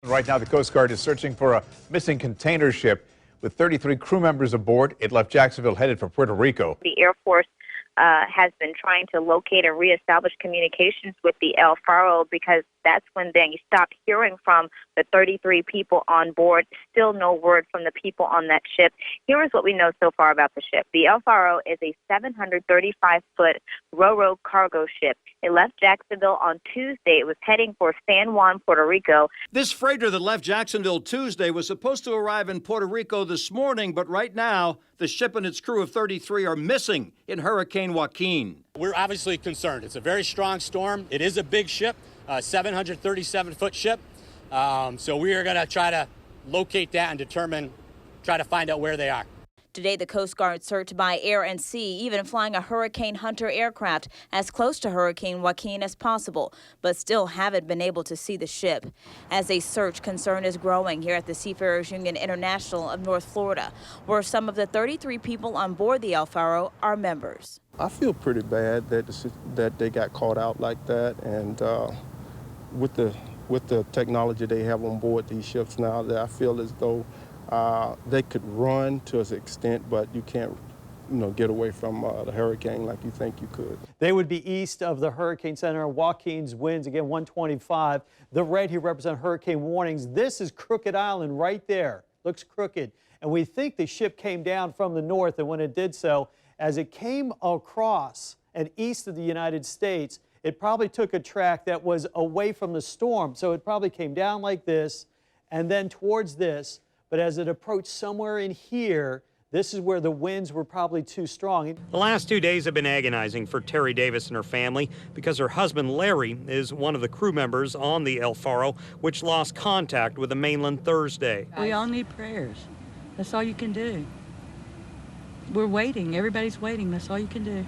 Right now, the Coast Guard is searching for a missing container ship with 33 crew members aboard. It left Jacksonville headed for Puerto Rico. The Air Force has been trying to locate and reestablish communications with the El Faro because that's when they stopped hearing from the 33 people on board. Still no word from the people on that ship. Here is what we know so far about the ship. The El Faro is a 735-foot ro-ro cargo ship. It left Jacksonville on Tuesday. It was heading for San Juan, Puerto Rico. This freighter that left Jacksonville Tuesday was supposed to arrive in Puerto Rico this morning, but right now, the ship and its crew of 33 are missing in Hurricane Joaquin. We're obviously concerned. It's a very strong storm. It is a big ship, a 737-foot ship. So we are going to try to locate that and try to find out where they are. Today, the Coast Guard searched by air and sea, even flying a Hurricane Hunter aircraft as close to Hurricane Joaquin as possible, but still haven't been able to see the ship. As a search, concern is growing here at the Seafarers Union International of North Florida, where some of the 33 people on board the El Faro are members. I feel pretty bad that they got caught out like that, and with the technology they have on board these ships now, that I feel as though they could run to an extent, but you can't, get away from the hurricane like you think you could. They would be east of the hurricane center. Joaquin's winds, again, 125. The red here represent hurricane warnings. This is Crooked Island right there. Looks crooked. And we think the ship came down from the north, and when it did so, as it came across and east of the United States, it probably took a track that was away from the storm. So it probably came down like this and then towards this. But as it approached somewhere in here, this is where the winds were probably too strong. The last 2 days have been agonizing for Terry Davis and her family because her husband Larry is one of the crew members on the El Faro, which lost contact with the mainland Thursday. We all need prayers. That's all you can do. We're waiting. Everybody's waiting. That's all you can do.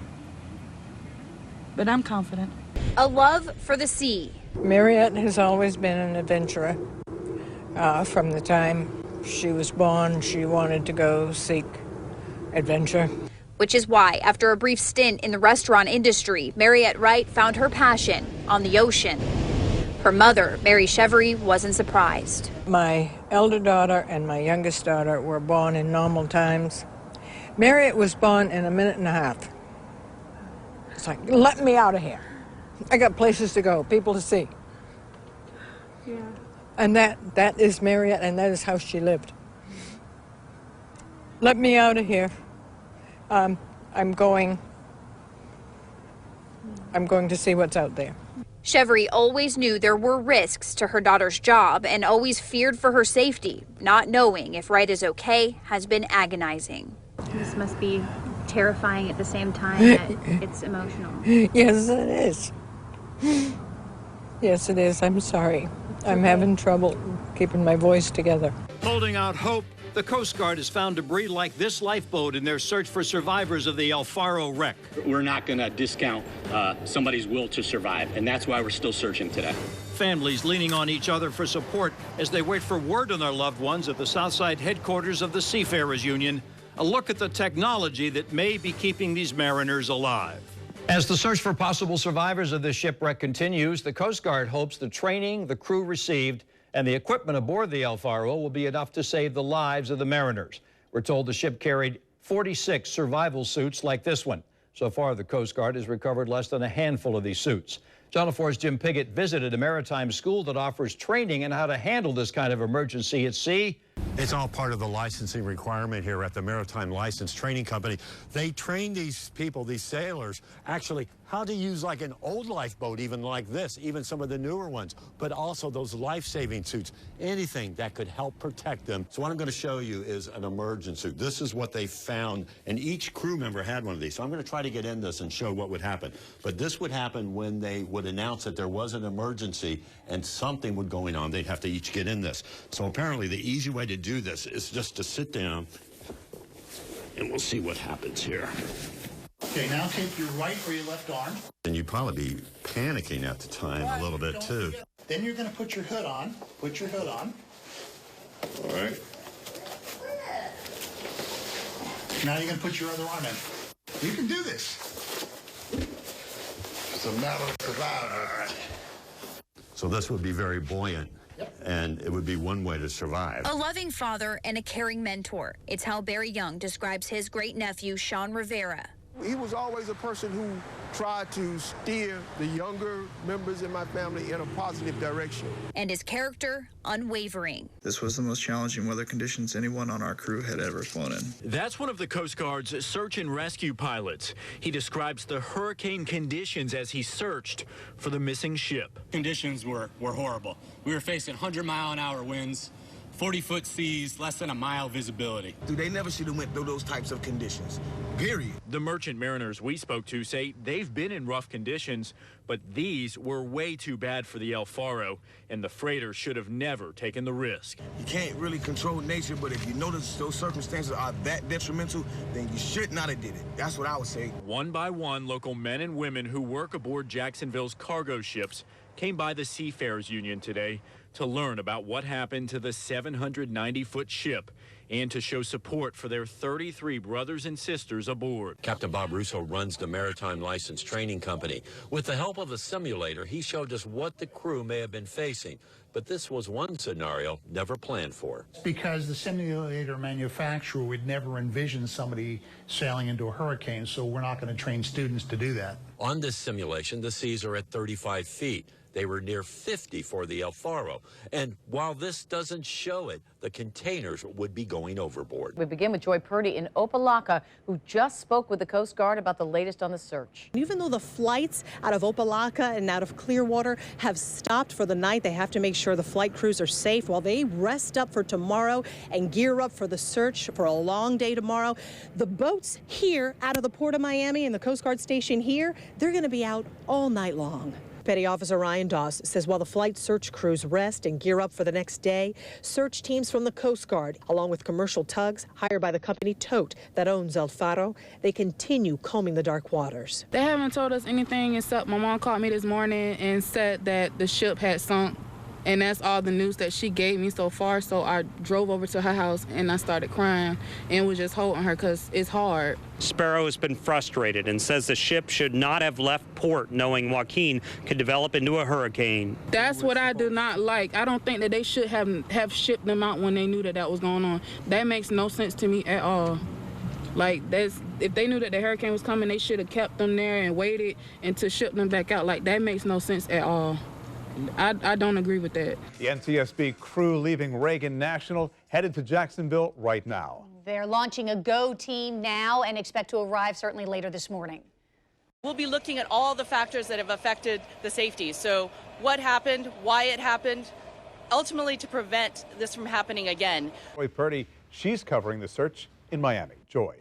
But I'm confident. A love for the sea. Marriott has always been an adventurer. From the time she was born, she wanted to go seek adventure. Which is why, after a brief stint in the restaurant industry, Mariette Wright found her passion on the ocean. Her mother, Mary Chevery, wasn't surprised. My elder daughter and my youngest daughter were born in normal times. Marriott was born in a minute and a half. It's like, let me out of here. I got places to go, people to see. Yeah. And that is Marriott, and that is how she lived. Let me out of here. I'm going to see what's out there. Chevery always knew there were risks to her daughter's job and always feared for her safety. Not knowing if Wright is okay has been agonizing. This must be terrifying at the same time that it's emotional. Yes, it is. Yes, it is. I'm sorry. I'm having trouble keeping my voice together. Holding out hope, the Coast Guard has found debris like this lifeboat in their search for survivors of the El Faro wreck. We're not going to discount somebody's will to survive, and that's why we're still searching today. Families leaning on each other for support as they wait for word on their loved ones at the Southside headquarters of the Seafarers Union. A look at the technology that may be keeping these mariners alive. As the search for possible survivors of this shipwreck continues, the Coast Guard hopes the training the crew received and the equipment aboard the El Faro will be enough to save the lives of the mariners. We're told the ship carried 46 survival suits like this one. So far, the Coast Guard has recovered less than a handful of these suits. Channel 4's Jim Piggott visited a maritime school that offers training in how to handle this kind of emergency at sea. It's all part of the licensing requirement here at the Maritime License Training Company. They train these people, these sailors, actually how to use like an old lifeboat, even like this, even some of the newer ones, but also those life-saving suits, anything that could help protect them. So what I'm going to show you is an emergency suit. This is what they found, and each crew member had one of these. So I'm going to try to get in this and show what would happen. But this would happen when they would announce that there was an emergency and something would going on. They'd have to each get in this. So apparently the easy way to do this is just to sit down, and we'll see what happens here. Okay, now take your right or your left arm. And you'd probably be panicking at the time a little bit too. Then you're going to put your hood on. Put your hood on. All right. Now you're going to put your other arm in. You can do this. It's a matter of survival. So this would be very buoyant. And it would be one way to survive. A loving father and a caring mentor. It's how Barry Young describes his great-nephew, Sean Rivera. He was always a person who tried to steer the younger members in my family in a positive direction. And his character, unwavering. This was the most challenging weather conditions anyone on our crew had ever flown in. That's one of the Coast Guard's search and rescue pilots. He describes the hurricane conditions as he searched for the missing ship. Conditions were horrible. We were facing 100-mile-an-hour winds, 40-foot seas, less than a mile visibility. They never should have went through those types of conditions, period. The merchant mariners we spoke to say they've been in rough conditions, but these were way too bad for the El Faro, and the freighter should have never taken the risk. You can't really control nature, but if you notice those circumstances are that detrimental, then you should not have did it. That's what I would say. One by one, local men and women who work aboard Jacksonville's cargo ships came by the Seafarers Union today to learn about what happened to the 790-foot ship and to show support for their 33 brothers and sisters aboard. Captain Bob Russo runs the Maritime License Training Company. With the help of a simulator, he showed us what the crew may have been facing. But this was one scenario never planned for. Because the simulator manufacturer would never envision somebody sailing into a hurricane, so we're not going to train students to do that. On this simulation, the seas are at 35 feet. They were near 50 for the El Faro. And while this doesn't show it, the containers would be going overboard. We begin with Joy Purdy in Opelika, who just spoke with the Coast Guard about the latest on the search. Even though the flights out of Opelika and out of Clearwater have stopped for the night, they have to make sure the flight crews are safe while they rest up for tomorrow and gear up for the search for a long day tomorrow. The boats here out of the Port of Miami and the Coast Guard station here, they're going to be out all night long. Petty Officer Ryan Doss says while the flight search crews rest and gear up for the next day, search teams from the Coast Guard, along with commercial tugs hired by the company Tote that owns El Faro, they continue combing the dark waters. They haven't told us anything except my mom called me this morning and said that the ship had sunk. And that's all the news that she gave me so far. So I drove over to her house and I started crying and was just holding her because it's hard. Sparrow has been frustrated and says the ship should not have left port knowing Joaquin could develop into a hurricane. That's what I do not like. I don't think that they should have shipped them out when they knew that was going on. That makes no sense to me at all. Like, if they knew that the hurricane was coming, they should have kept them there and waited and to ship them back out. Like, that makes no sense at all. I don't agree with that. The NTSB crew leaving Reagan National headed to Jacksonville right now. They're launching a GO team now and expect to arrive certainly later this morning. We'll be looking at all the factors that have affected the safety. So what happened, why it happened, ultimately to prevent this from happening again. Joy Purdy, she's covering the search in Miami. Joy.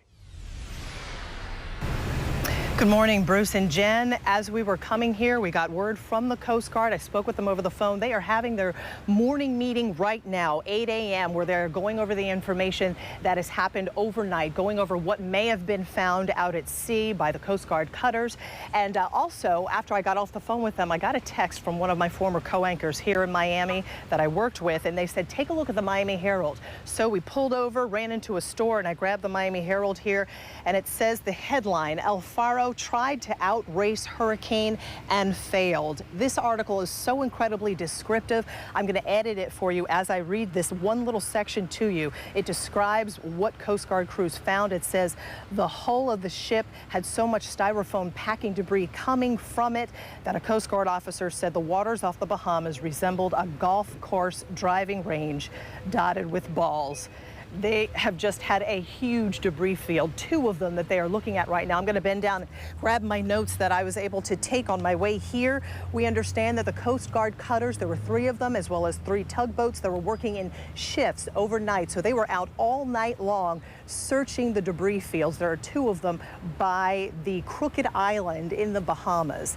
Good morning, Bruce and Jen. As we were coming here, we got word from the Coast Guard. I spoke with them over the phone. They are having their morning meeting right now, 8 a.m., where they're going over the information that has happened overnight, going over what may have been found out at sea by the Coast Guard cutters. And also, after I got off the phone with them, I got a text from one of my former co-anchors here in Miami that I worked with, and they said, take a look at the Miami Herald. So we pulled over, ran into a store, and I grabbed the Miami Herald here, and it says the headline, El Faro tried to outrace hurricane and failed. This article is so incredibly descriptive. I'm going to edit it for you as I read this one little section to you. It describes what Coast Guard crews found. It says the hull of the ship had so much styrofoam packing debris coming from it that a Coast Guard officer said the waters off the Bahamas resembled a golf course driving range dotted with balls. They have just had a huge debris field, two of them that they are looking at right now. I'm going to bend down and grab my notes that I was able to take on my way here. We understand that the Coast Guard cutters, there were 3 of them, as well as 3 tugboats that were working in shifts overnight. So they were out all night long searching the debris fields. There are 2 of them by the Crooked Island in the Bahamas.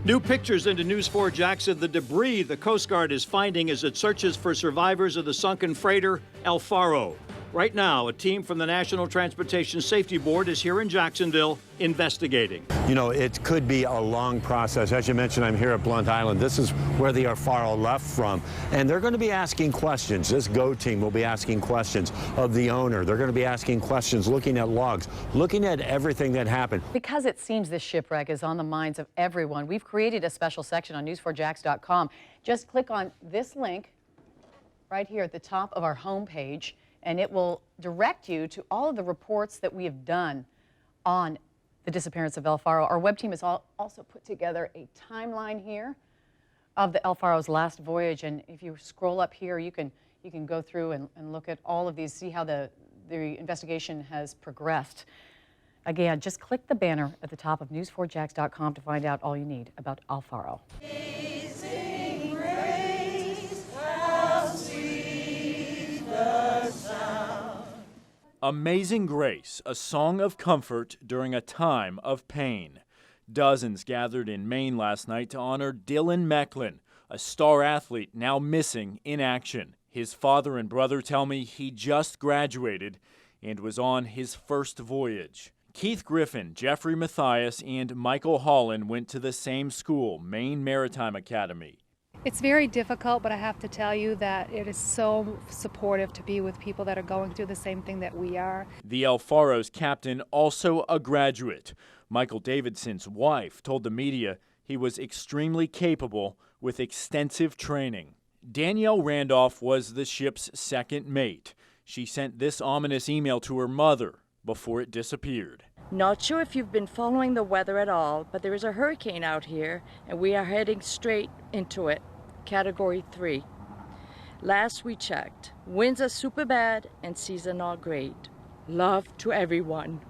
New pictures into News 4 Jax of the debris the Coast Guard is finding as it searches for survivors of the sunken freighter El Faro. Right now, a team from the National Transportation Safety Board is here in Jacksonville investigating. You know, it could be a long process. As you mentioned, I'm here at Blunt Island. This is where the El Faro left from. And they're going to be asking questions. This GO team will be asking questions of the owner. They're going to be asking questions, looking at logs, looking at everything that happened. Because it seems this shipwreck is on the minds of everyone, we've created a special section on news4jax.com. Just click on this link right here at the top of our homepage, and it will direct you to all of the reports that we have done on the disappearance of El Faro. Our web team has also put together a timeline here of the El Faro's last voyage, and if you scroll up here, you can go through and look at all of these, see how the investigation has progressed. Again, just click the banner at the top of news4jax.com to find out all you need about El Faro. Amazing Grace, a song of comfort during a time of pain. Dozens gathered in Maine last night to honor Dylan Mecklin, a star athlete now missing in action. His father and brother tell me he just graduated and was on his first voyage. Keith Griffin, Jeffrey Mathias, and Michael Holland went to the same school, Maine Maritime Academy. It's very difficult, but I have to tell you that it is so supportive to be with people that are going through the same thing that we are. The El Faro's captain, also a graduate. Michael Davidson's wife told the media he was extremely capable with extensive training. Danielle Randolph was the ship's second mate. She sent this ominous email to her mother before it disappeared. Not sure if you've been following the weather at all, but there is a hurricane out here, and we are heading straight into it, Category 3. Last we checked, winds are super bad and seas are not great. Love to everyone.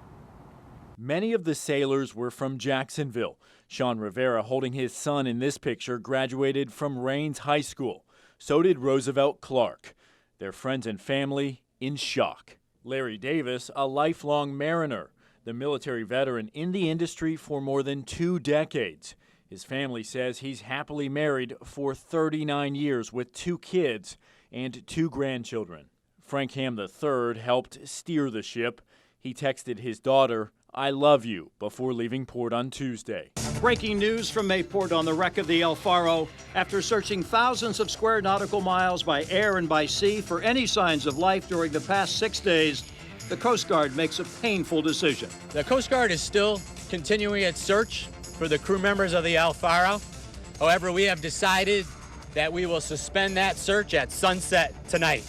Many of the sailors were from Jacksonville. Sean Rivera, holding his son in this picture, graduated from Raines High School. So did Roosevelt Clark. Their friends and family in shock. Larry Davis, a lifelong mariner, the military veteran in the industry for more than 2 decades. His family says he's happily married for 39 years with 2 kids and 2 grandchildren. Frank Ham III helped steer the ship. He texted his daughter, "I love you," before leaving port on Tuesday. Breaking news from Mayport on the wreck of the El Faro. After searching thousands of square nautical miles by air and by sea for any signs of life during the past 6 days, the Coast Guard makes a painful decision. The Coast Guard is still continuing its search for the crew members of the El Faro. However, we have decided that we will suspend that search at sunset tonight.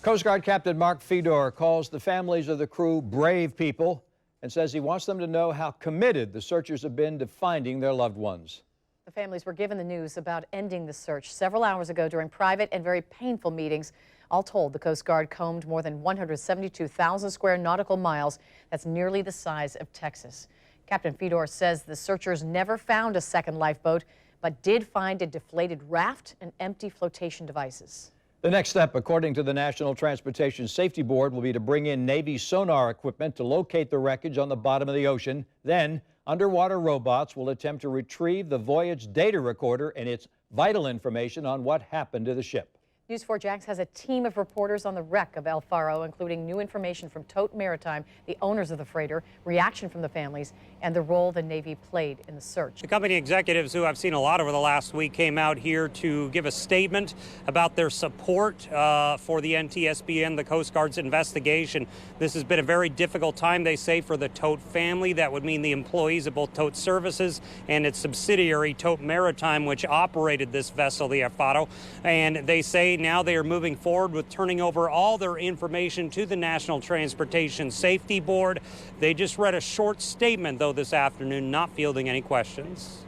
Coast Guard Captain Mark Fedor calls the families of the crew brave people and says he wants them to know how committed the searchers have been to finding their loved ones. The families were given the news about ending the search several hours ago during private and very painful meetings. All told, the Coast Guard combed more than 172,000 square nautical miles. That's nearly the size of Texas. Captain Fedor says the searchers never found a second lifeboat, but did find a deflated raft and empty flotation devices. The next step, according to the National Transportation Safety Board, will be to bring in Navy sonar equipment to locate the wreckage on the bottom of the ocean. Then, underwater robots will attempt to retrieve the voyage data recorder and its vital information on what happened to the ship. News 4 Jax has a team of reporters on the wreck of El Faro, including new information from Tote Maritime, the owners of the freighter, reaction from the families, and the role the Navy played in the search. The company executives, who I've seen a lot over the last week, came out here to give a statement about their support for the NTSB and the Coast Guard's investigation. This has been a very difficult time, they say, for the Tote family. That would mean the employees of both Tote Services and its subsidiary, Tote Maritime, which operated this vessel, the El Faro. And they say now they are moving forward with turning over all their information to the National Transportation Safety Board. They just read a short statement, though, this afternoon, not fielding any questions.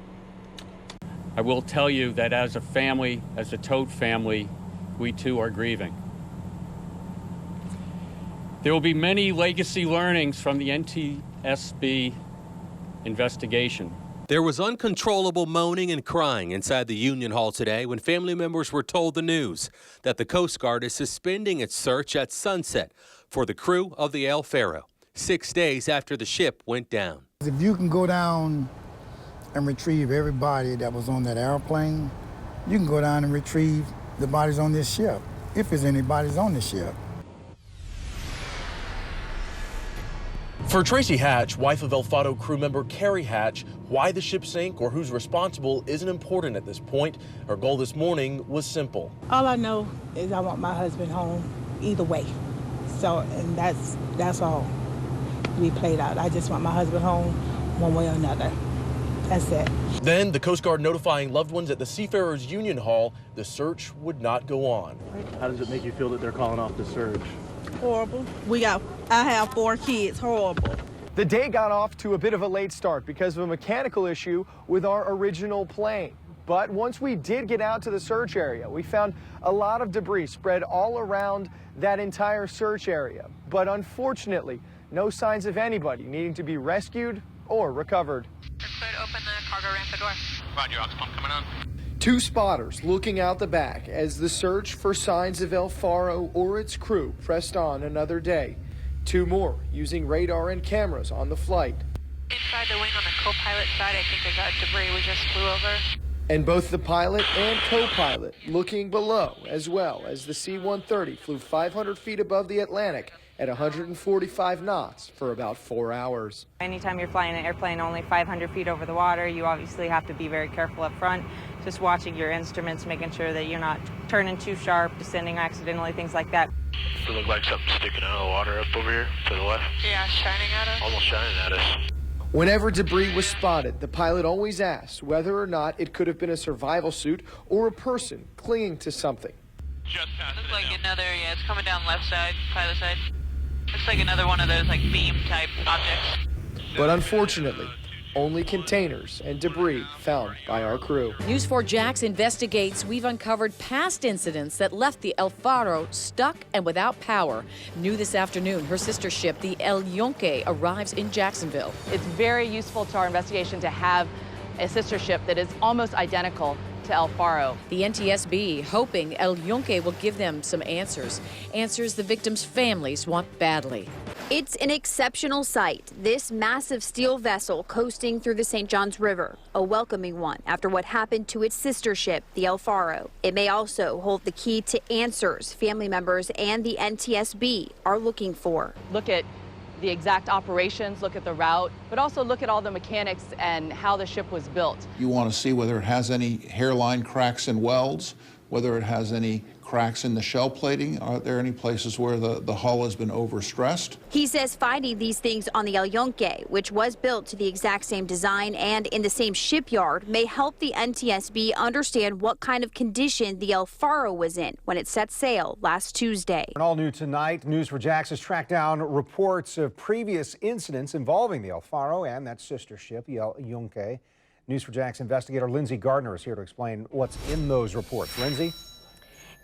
I will tell you that as a family, as a Tote family, we too are grieving. There will be many legacy learnings from the NTSB investigation. There was uncontrollable moaning and crying inside the Union Hall today when family members were told the news that the Coast Guard is suspending its search at sunset for the crew of the El Faro, 6 days after the ship went down. If you can go down and retrieve everybody that was on that airplane, you can go down and retrieve the bodies on this ship, if there's any bodies on the ship. For Tracy Hatch, wife of El Faro crew member Carrie Hatch, why the ship sank or who's responsible isn't important at this point. Her goal this morning was simple. All I know is I want my husband home either way. So, and that's all we played out. I just want my husband home one way or another. That's it. Then the Coast Guard notifying loved ones at the Seafarers Union Hall the search would not go on. How does it make you feel that they're calling off the search? Horrible. I have 4 kids. Horrible. The day got off to a bit of a late start because of a mechanical issue with our original plane. But once we did get out to the search area, we found a lot of debris spread all around that entire search area. But unfortunately, no signs of anybody needing to be rescued or recovered. Open the cargo ramp door. Roger, ox pump coming on. 2 spotters looking out the back as the search for signs of El Faro or its crew pressed on another day. 2 more using radar and cameras on the flight. Inside the wing on the co-pilot side, I think I got debris we just flew over. And both the pilot and co-pilot looking below, as well as the C-130 flew 500 feet above the Atlantic at 145 knots for about 4 hours. Anytime you're flying an airplane only 500 feet over the water, you obviously have to be very careful up front, just watching your instruments, making sure that you're not turning too sharp, descending accidentally, things like that. Does it look like something sticking out of the water up over here to the left? Yeah, shining at us. Almost shining at us. Whenever debris was spotted, the pilot always asked whether or not it could have been a survival suit or a person clinging to something. Looks like another, yeah, it's coming down left side, pilot side. Looks like another one of those like beam type objects. But unfortunately, only containers and debris found by our crew. News 4 Jax investigates. We've uncovered past incidents that left the El Faro stuck and without power. New this afternoon, her sister ship, the El Yunque, arrives in Jacksonville. It's very useful to our investigation to have a sister ship that is almost identical to El Faro. The NTSB hoping El Yunque will give them some answers the victims' families want badly. It's an exceptional sight, this massive steel vessel coasting through the St. Johns River, a welcoming one after what happened to its sister ship, the El Faro. It may also hold the key to answers family members and the NTSB are looking for. Look at the exact operations, look at the route, but also look at all the mechanics and how the ship was built. You want to see whether it has any hairline cracks and welds, whether it has any cracks in the shell plating. Are there any places where the hull has been overstressed? He says finding these things on the El Yunque, which was built to the exact same design and in the same shipyard, may help the NTSB understand what kind of condition the El Faro was in when it set sail last Tuesday. And all new tonight, News 4 Jax has tracked down reports of previous incidents involving the El Faro and that sister ship, the El Yunque. News 4 Jax investigator Lindsay Gardner is here to explain what's in those reports. Lindsay?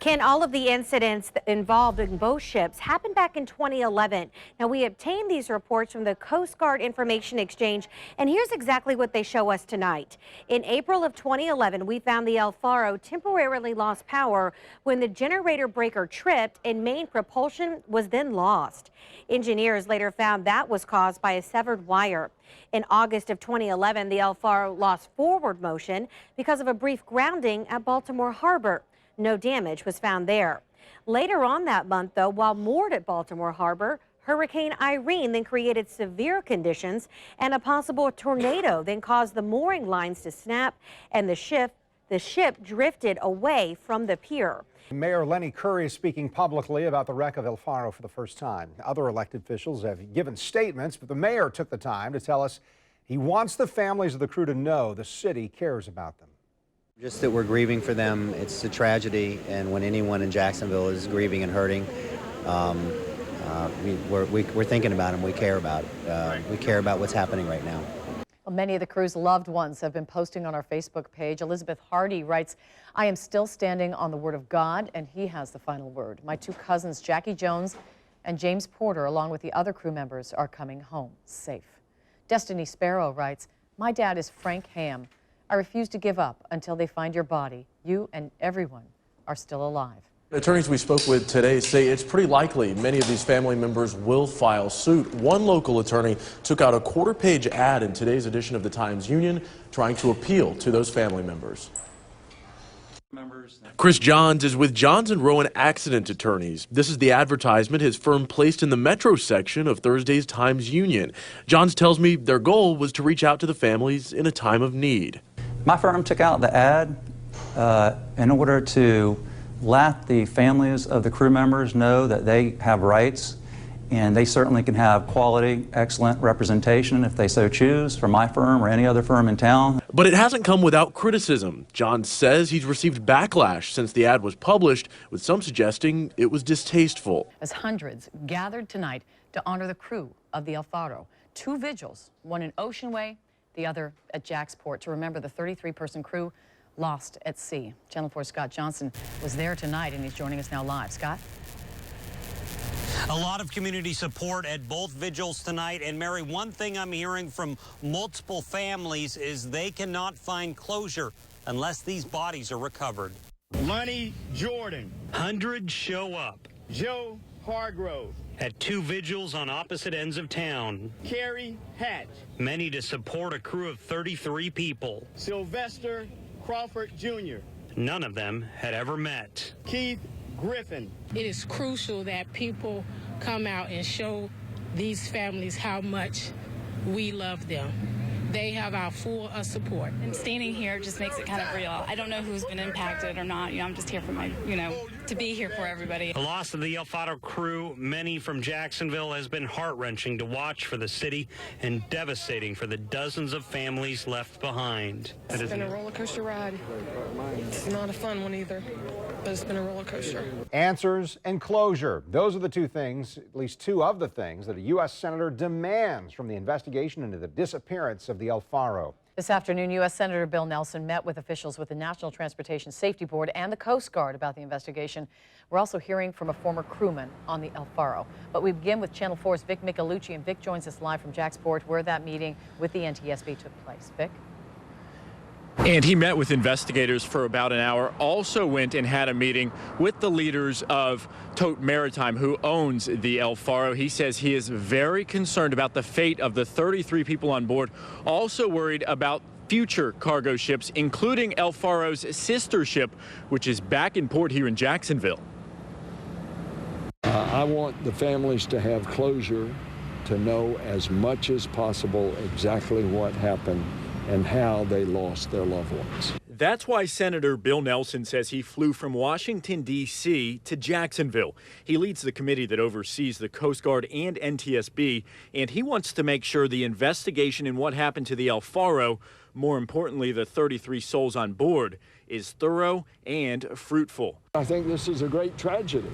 Ken, all of the incidents involved in both ships happened back in 2011. Now, we obtained these reports from the Coast Guard Information Exchange, and here's exactly what they show us tonight. In April of 2011, we found the El Faro temporarily lost power when the generator breaker tripped and main propulsion was then lost. Engineers later found that was caused by a severed wire. In August of 2011, the El Faro lost forward motion because of a brief grounding at Baltimore Harbor. No damage was found there. Later on that month, though, while moored at Baltimore Harbor, Hurricane Irene then created severe conditions and a possible tornado then caused the mooring lines to snap and the ship drifted away from the pier. Mayor Lenny Curry is speaking publicly about the wreck of El Faro for the first time. Other elected officials have given statements, but the mayor took the time to tell us he wants the families of the crew to know the city cares about them. Just that we're grieving for them. It's a tragedy, and when anyone in Jacksonville is grieving and hurting, we're thinking about them. We care about it. We care about what's happening right now. Well, many of the crew's loved ones have been posting on our Facebook page. Elizabeth Hardy writes, I am still standing on the word of God, and he has the final word. My 2 cousins, Jackie Jones and James Porter, along with the other crew members, are coming home safe. Destiny Sparrow writes, my dad is Frank Ham. I refuse to give up until they find your body. You and everyone are still alive. Attorneys we spoke with today say it's pretty likely many of these family members will file suit. One local attorney took out a quarter-page ad in today's edition of the Times-Union trying to appeal to those family members. Chris Johns is with Johns & Rowan Accident Attorneys. This is the advertisement his firm placed in the Metro section of Thursday's Times-Union. Johns tells me their goal was to reach out to the families in a time of need. My firm took out the ad in order to let the families of the crew members know that they have rights and they certainly can have quality, excellent representation if they so choose from my firm or any other firm in town. But it hasn't come without criticism. John says he's received backlash since the ad was published, with some suggesting it was distasteful. As hundreds gathered tonight to honor the crew of the El Faro. 2 vigils, one in Ocean Way, the other at Jacksport, to remember the 33-person crew lost at sea. Channel 4's Scott Johnson was there tonight, and he's joining us now live. Scott? A lot of community support at both vigils tonight. And Mary, one thing I'm hearing from multiple families is they cannot find closure unless these bodies are recovered. Lonnie Jordan. Hundreds show up Joe Hargrove. at 2 vigils on opposite ends of town. Carrie Hatch. Many to support a crew of 33 people. Sylvester Crawford Jr. None of them had ever met. Keith Griffin. It is crucial that people come out and show these families how much we love them. They have our full support. And standing here just makes it kind of real. I don't know who's been impacted or not. I'm just here for my, to be here for everybody. The loss of the El Faro crew, many from Jacksonville, has been heart-wrenching to watch for the city and devastating for the dozens of families left behind. It's been a roller coaster ride. It's not a fun one either, but it's been a roller coaster. Answers and closure. Those are the 2 things, at least 2 of the things, that a U.S. Senator demands from the investigation into the disappearance of the El Faro. This afternoon, U.S. Senator Bill Nelson met with officials with the National Transportation Safety Board and the Coast Guard about the investigation. We're also hearing from a former crewman on the El Faro. But we begin with Channel 4's Vic Michelucci, and Vic joins us live from Jacksport, where that meeting with the NTSB took place. Vic? And he met with investigators for about an hour, also went and had a meeting with the leaders of Tote Maritime, who owns the El Faro. He says he is very concerned about the fate of the 33 people on board, also worried about future cargo ships, including El Faro's sister ship, which is back in port here in Jacksonville. I want the families to have closure, to know as much as possible exactly what happened and how they lost their loved ones. That's why Senator Bill Nelson says he flew from Washington, D.C. to Jacksonville. He leads the committee that oversees the Coast Guard and NTSB, and he wants to make sure the investigation in what happened to the El Faro, more importantly, the 33 souls on board, is thorough and fruitful. I think this is a great tragedy,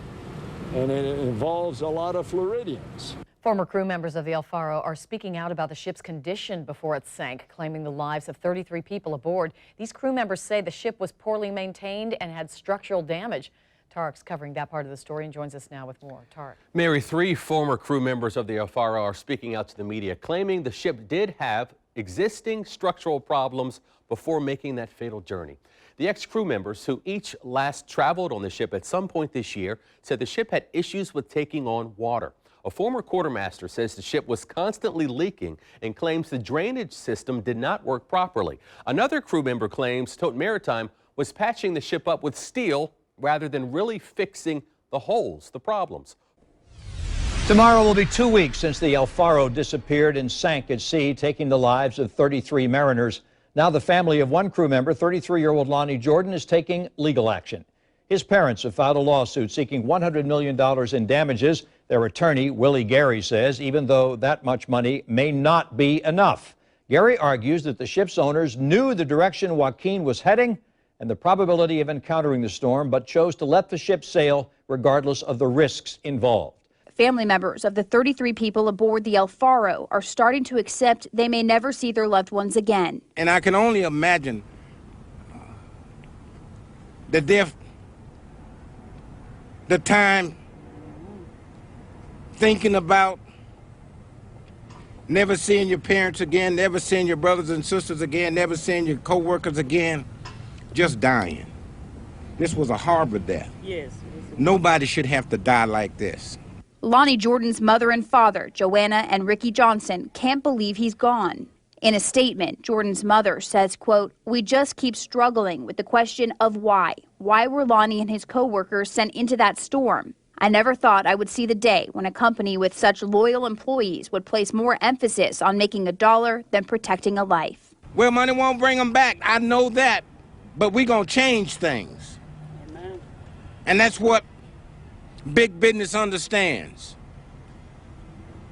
and it involves a lot of Floridians. Former crew members of the El Faro are speaking out about the ship's condition before it sank, claiming the lives of 33 people aboard. These crew members say the ship was poorly maintained and had structural damage. Tarek's covering that part of the story and joins us now with more. Tarek. Mary, 3 former crew members of the El Faro are speaking out to the media, claiming the ship did have existing structural problems before making that fatal journey. The ex-crew members, who each last traveled on the ship at some point this year, said the ship had issues with taking on water. A former quartermaster says the ship was constantly leaking and claims the drainage system did not work properly. Another crew member claims Tote Maritime was patching the ship up with steel rather than really fixing the holes, the problems. Tomorrow will be 2 weeks since the El Faro disappeared and sank at sea, taking the lives of 33 mariners. Now the family of one crew member, 33-year-old Lonnie Jordan, is taking legal action. His parents have filed a lawsuit seeking $100 million in damages. Their attorney, Willie Gary, says even though that much money may not be enough. Gary argues that the ship's owners knew the direction Joaquin was heading and the probability of encountering the storm, but chose to let the ship sail regardless of the risks involved. Family members of the 33 people aboard the El Faro are starting to accept they may never see their loved ones again. And I can only imagine the death, the time thinking about never seeing your parents again, never seeing your brothers and sisters again, never seeing your co-workers again, just dying. This was a horrible death. Yes. Nobody should have to die like this. Lonnie Jordan's mother and father, Joanna and Ricky Johnson, can't believe he's gone. In a statement, Jordan's mother says, quote, "We just keep struggling with the question of why. Why were Lonnie and his co-workers sent into that storm? I never thought I would see the day when a company with such loyal employees would place more emphasis on making a dollar than protecting a life." Well, money won't bring them back. I know that. But we're going to change things. Amen. And that's what big business understands.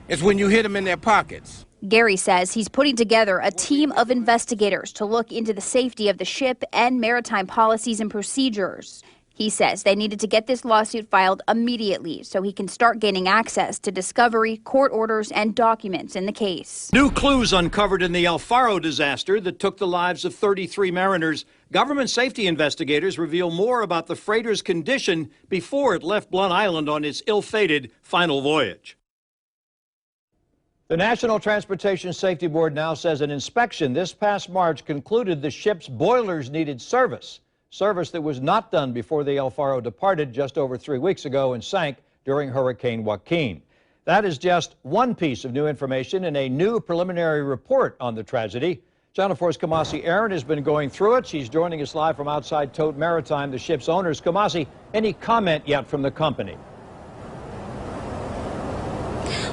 It's when you hit them in their pockets. Gary says he's putting together a team of investigators to look into the safety of the ship and maritime policies and procedures. He says they needed to get this lawsuit filed immediately so he can start gaining access to discovery, court orders, and documents in the case. New clues uncovered in the El Faro disaster that took the lives of 33 mariners. Government safety investigators reveal more about the freighter's condition before it left Blunt Island on its ill-fated final voyage. The National Transportation Safety Board now says an inspection this past March concluded the ship's boilers needed service that was not done before the El Faro departed just over 3 weeks ago and sank during Hurricane Joaquin. That is just one piece of new information in a new preliminary report on the tragedy. Channel 4's Kamasi Aaron has been going through it. She's joining us live from outside Tote Maritime, the ship's owners. Kamasi, any comment yet from the company?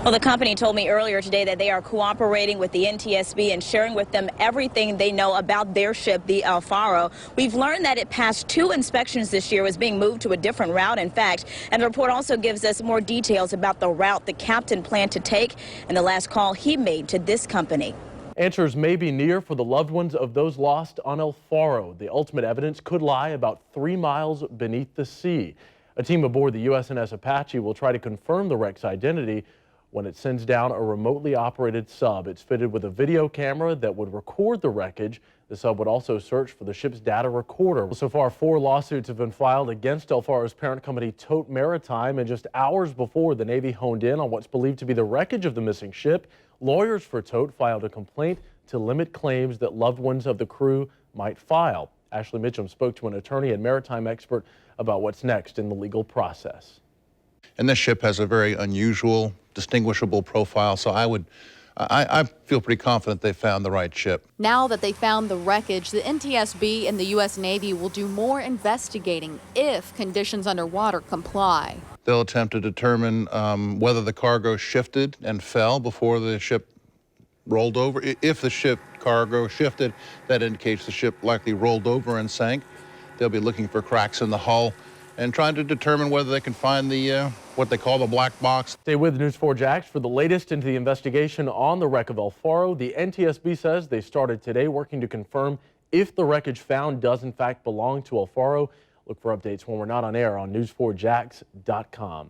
Well, the company told me earlier today that they are cooperating with the NTSB and sharing with them everything they know about their ship, the El Faro. We've learned that it passed 2 inspections this year, was being moved to a different route, in fact. And the report also gives us more details about the route the captain planned to take and the last call he made to this company. Answers may be near for the loved ones of those lost on El Faro. The ultimate evidence could lie about 3 miles beneath the sea. A team aboard the USNS Apache will try to confirm the wreck's identity when it sends down a remotely operated sub. It's fitted with a video camera that would record the wreckage. The sub would also search for the ship's data recorder. So far, 4 lawsuits have been filed against El Faro's parent company, Tote Maritime, and just hours before the Navy honed in on what's believed to be the wreckage of the missing ship, lawyers for Tote filed a complaint to limit claims that loved ones of the crew might file. Ashley Mitchum spoke to an attorney and maritime expert about what's next in the legal process. And this ship has a very unusual, distinguishable profile, so I feel pretty confident they found the right ship. Now that they found the wreckage, the NTSB and the U.S. Navy will do more investigating if conditions underwater comply. They'll attempt to determine whether the cargo shifted and fell before the ship rolled over. If the ship cargo shifted, that indicates the ship likely rolled over and sank. They'll be looking for cracks in the hull and trying to determine whether they can find the what they call the black box. Stay with News 4 Jax for the latest into the investigation on the wreck of El Faro. The NTSB says they started today working to confirm if the wreckage found does in fact belong to El Faro. Look for updates when we're not on air on news4jax.com.